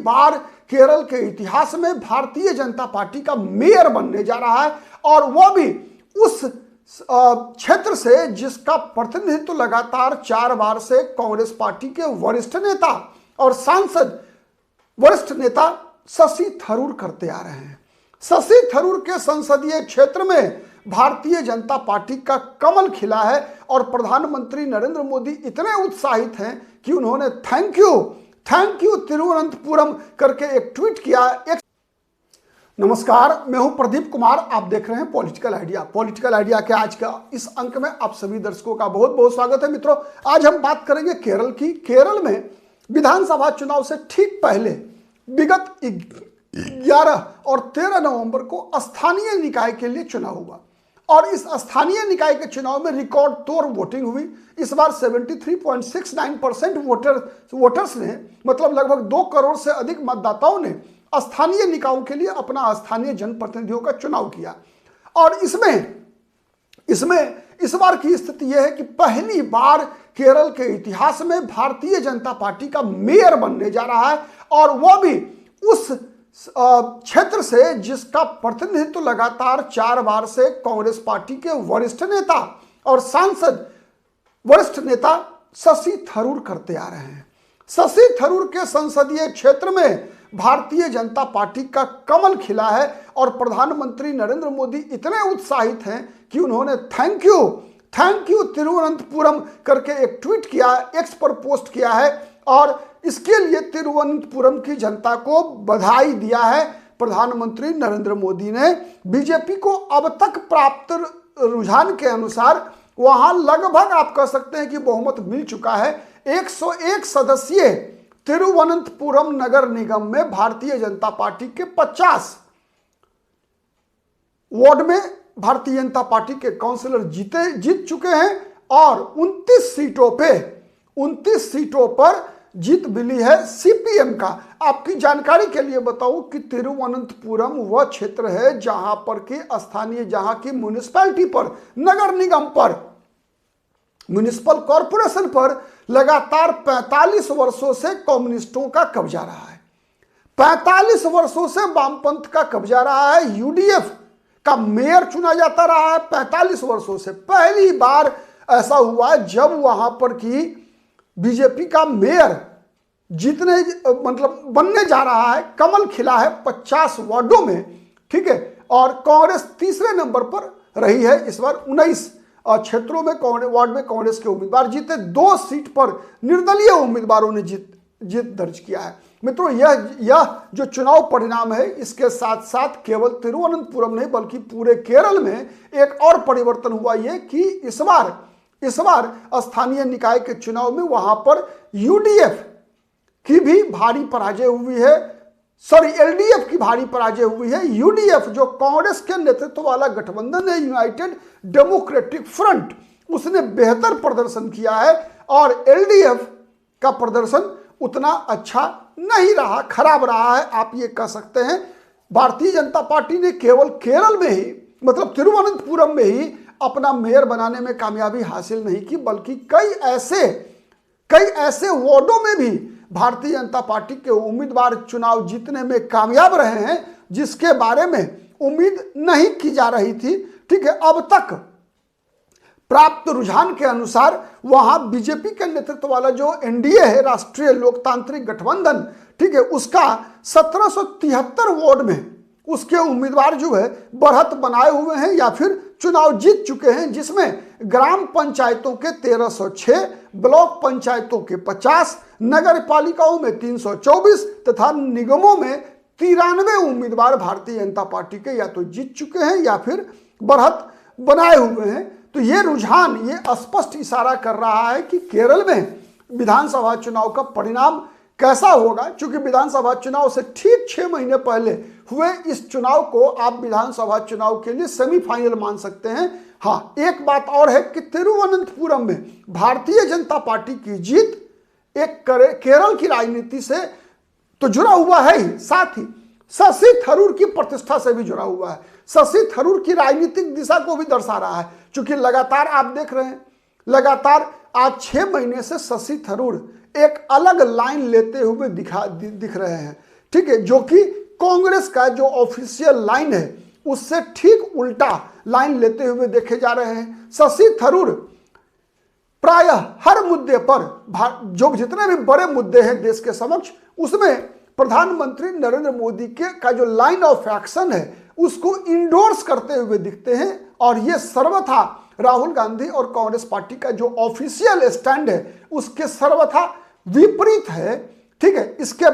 बार केरल के इतिहास में भारतीय जनता पार्टी का मेयर बनने जा रहा है, और वो भी उस क्षेत्र से जिसका प्रतिनिधित्व लगातार 4 बार से कांग्रेस पार्टी के वरिष्ठ नेता और सांसद वरिष्ठ नेता शशि थरूर करते आ रहे हैं। शशि थरूर के संसदीय क्षेत्र में भारतीय जनता पार्टी का कमल खिला है, और प्रधानमंत्री नरेंद्र मोदी इतने उत्साहित हैं कि उन्होंने थैंक यू तिरुवनंतपुरम करके एक ट्वीट किया। नमस्कार, मैं हूं प्रदीप कुमार, आप देख रहे हैं पॉलिटिकल आइडिया के आज का इस अंक में आप सभी दर्शकों का बहुत बहुत स्वागत है। मित्रों, आज हम बात करेंगे केरल की। केरल में विधानसभा चुनाव से ठीक पहले विगत 11 और 13 नवंबर को स्थानीय निकाय के लिए चुनाव हुआ, और इस स्थानीय निकाय के चुनाव में रिकॉर्ड तोड़ वोटिंग हुई। इस बार 73.69% वोटर्स ने, मतलब लगभग 2 करोड़ से अधिक मतदाताओं ने स्थानीय निकायों के लिए अपना स्थानीय जनप्रतिनिधियों का चुनाव किया। और इसमें इस बार की स्थिति यह है कि पहली बार केरल के इतिहास में भारतीय जनता पार्टी का मेयर बनने जा रहा है, और वो भी उस क्षेत्र से जिसका प्रतिनिधित्व लगातार 4 बार से कांग्रेस पार्टी के वरिष्ठ नेता और सांसद वरिष्ठ नेता शशि थरूर करते आ रहे हैं। शशि थरूर के संसदीय क्षेत्र में भारतीय जनता पार्टी का कमल खिला है, और प्रधानमंत्री नरेंद्र मोदी इतने उत्साहित हैं कि उन्होंने थैंक यू तिरुवनंतपुरम करके एक ट्वीट किया, एक्स पर पोस्ट किया है, और इसके लिए तिरुवनंतपुरम की जनता को बधाई दिया है। प्रधानमंत्री नरेंद्र मोदी ने बीजेपी को अब तक प्राप्त रुझान के अनुसार वहां लगभग आप कह सकते हैं कि बहुमत मिल चुका है। 101 सदस्यीय तिरुवनंतपुरम नगर निगम में भारतीय जनता पार्टी के 50 वार्ड में भारतीय जनता पार्टी के काउंसिलर जीत चुके हैं, और 29 सीटों पर जीत मिली है सीपीएम का। आपकी जानकारी के लिए बताऊं कि तिरुवनंतपुरम वह क्षेत्र है जहां पर कि स्थानीय, जहां की म्युनिसिपैलिटी पर, नगर निगम पर, म्युनिसिपल कॉरपोरेशन पर लगातार 45 वर्षों से कम्युनिस्टों का कब्जा रहा है। 45 वर्षों से वामपंथ का कब्जा रहा है। यूडीएफ का मेयर चुना जाता रहा है 45 वर्षों से। पहली बार ऐसा हुआ जब वहां पर की बीजेपी का मेयर बनने जा रहा है। कमल खिला है 50 वार्डों में, ठीक है, और कांग्रेस तीसरे नंबर पर रही है। इस बार 19 क्षेत्रों में वार्ड में कांग्रेस के उम्मीदवार जीते। 2 सीट पर निर्दलीय उम्मीदवारों ने जीत दर्ज किया है। मित्रों, यह जो चुनाव परिणाम है, इसके साथ साथ केवल तिरुवनंतपुरम नहीं बल्कि पूरे केरल में एक और परिवर्तन हुआ ये कि इस बार स्थानीय निकाय के चुनाव में वहां पर यूडीएफ की भी भारी पराजय हुई है, एलडीएफ की भारी पराजय हुई है। यूडीएफ जो कांग्रेस के नेतृत्व वाला गठबंधन है, यूनाइटेड डेमोक्रेटिक फ्रंट, उसने बेहतर प्रदर्शन किया है, और एलडीएफ का प्रदर्शन उतना अच्छा नहीं रहा, खराब रहा है, आप ये कह सकते हैं। भारतीय जनता पार्टी ने केवल केरल में ही, मतलब तिरुवनंतपुरम में ही अपना मेयर बनाने में कामयाबी हासिल नहीं की, बल्कि कई ऐसे वार्डों में भी भारतीय जनता पार्टी के उम्मीदवार चुनाव जीतने में कामयाब रहे हैं जिसके बारे में उम्मीद नहीं की जा रही थी। ठीक है, अब तक प्राप्त रुझान के अनुसार वहां बीजेपी के नेतृत्व वाला जो एनडीए है, राष्ट्रीय लोकतांत्रिक गठबंधन, ठीक है, उसका 1773 वार्ड में उसके उम्मीदवार जो है बढ़त बनाए हुए हैं या फिर चुनाव जीत चुके हैं, जिसमें ग्राम पंचायतों के 1306, ब्लॉक पंचायतों के 50, नगर पालिकाओं में 324 तथा निगमों में 93 उम्मीदवार भारतीय जनता पार्टी के या तो जीत चुके हैं या फिर बढ़त बनाए हुए हैं। तो ये रुझान ये स्पष्ट इशारा कर रहा है कि केरल में विधानसभा चुनाव का परिणाम कैसा होगा। चूंकि विधानसभा चुनाव से ठीक 6 महीने पहले हुए इस चुनाव को आप विधानसभा चुनाव के लिए सेमीफाइनल मान सकते हैं। हाँ, एक बात और है कि तिरुवनंतपुरम में भारतीय जनता पार्टी की जीत एक केरल की राजनीति से तो जुड़ा हुआ है ही, साथ ही शशि थरूर की प्रतिष्ठा से भी जुड़ा हुआ है। शशि थरूर की राजनीतिक दिशा को भी दर्शा रहा है। चूंकि लगातार आप देख रहे हैं, लगातार आज 6 महीने से शशि थरूर एक अलग लाइन लेते हुए दिख रहे हैं। ठीक है, जो कि कांग्रेस का जो ऑफिशियल लाइन है उससे ठीक उल्टा लाइन लेते हुए देखे जा रहे हैं। शशि थरूर प्रायः हर मुद्दे पर जो जितने भी बड़े मुद्दे हैं देश के समक्ष, उसमें प्रधानमंत्री नरेंद्र मोदी का जो लाइन ऑफ एक्शन है उसको इंडोर्स करते हुए दिखते हैं। और ये सर्वथा राहुल गांधी और कांग्रेस पार्टी का जो ऑफिशियल स्टैंड है उसके सर्वथा विपरीत है। ठीक है, इसके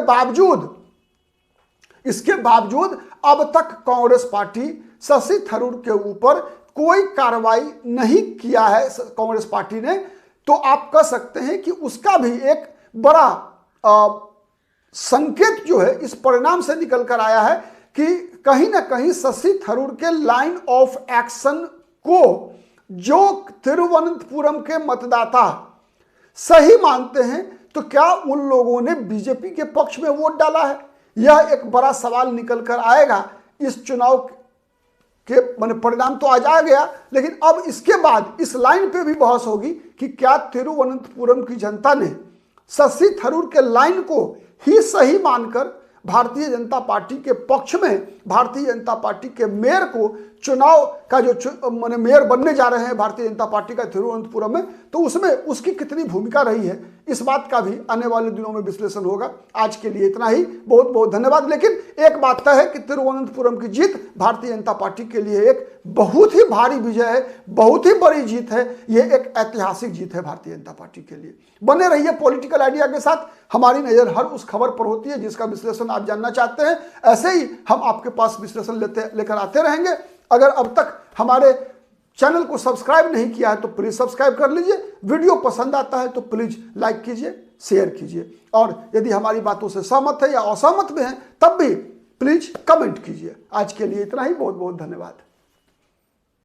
बावजूद अब तक कांग्रेस पार्टी शशि थरूर के ऊपर कोई कार्रवाई नहीं किया है कांग्रेस पार्टी ने। तो आप कह सकते हैं कि उसका भी एक बड़ा संकेत जो है इस परिणाम से निकल कर आया है कि कहीं ना कहीं शशि थरूर के लाइन ऑफ एक्शन को जो तिरुवनंतपुरम के मतदाता सही मानते हैं, तो क्या उन लोगों ने बीजेपी के पक्ष में वोट डाला है? यह एक बड़ा सवाल निकल कर आएगा। इस चुनाव के परिणाम तो आज आ गया, लेकिन अब इसके बाद इस लाइन पे भी बहस होगी कि क्या तिरुवनंतपुरम की जनता ने शशि थरूर के लाइन को ही सही मानकर भारतीय जनता पार्टी के पक्ष में भारतीय जनता पार्टी के मेयर को चुनाव का जो मेयर बनने जा रहे हैं भारतीय जनता पार्टी का तिरुवनंतपुरम में, तो उसमें उसकी कितनी भूमिका रही है, इस बात का भी आने वाले दिनों में विश्लेषण होगा। आज के लिए इतना ही, बहुत बहुत धन्यवाद। लेकिन एक बात तय है कि तिरुवनंतपुरम की जीत भारतीय जनता पार्टी के लिए एक बहुत ही भारी विजय है, बहुत ही बड़ी जीत है। यह एक ऐतिहासिक जीत है भारतीय जनता पार्टी के लिए। बने रहिए पॉलिटिकल आइडिया के साथ। हमारी नजर हर उस खबर पर होती है जिसका विश्लेषण आप जानना चाहते हैं। ऐसे ही हम आपके पास विश्लेषण लेकर आते रहेंगे। अगर अब तक हमारे चैनल को सब्सक्राइब नहीं किया है तो प्लीज सब्सक्राइब कर लीजिए। वीडियो पसंद आता है तो प्लीज लाइक कीजिए, शेयर कीजिए, और यदि हमारी बातों से सहमत है या असहमत में है तब भी प्लीज कमेंट कीजिए। आज के लिए इतना ही, बहुत बहुत धन्यवाद।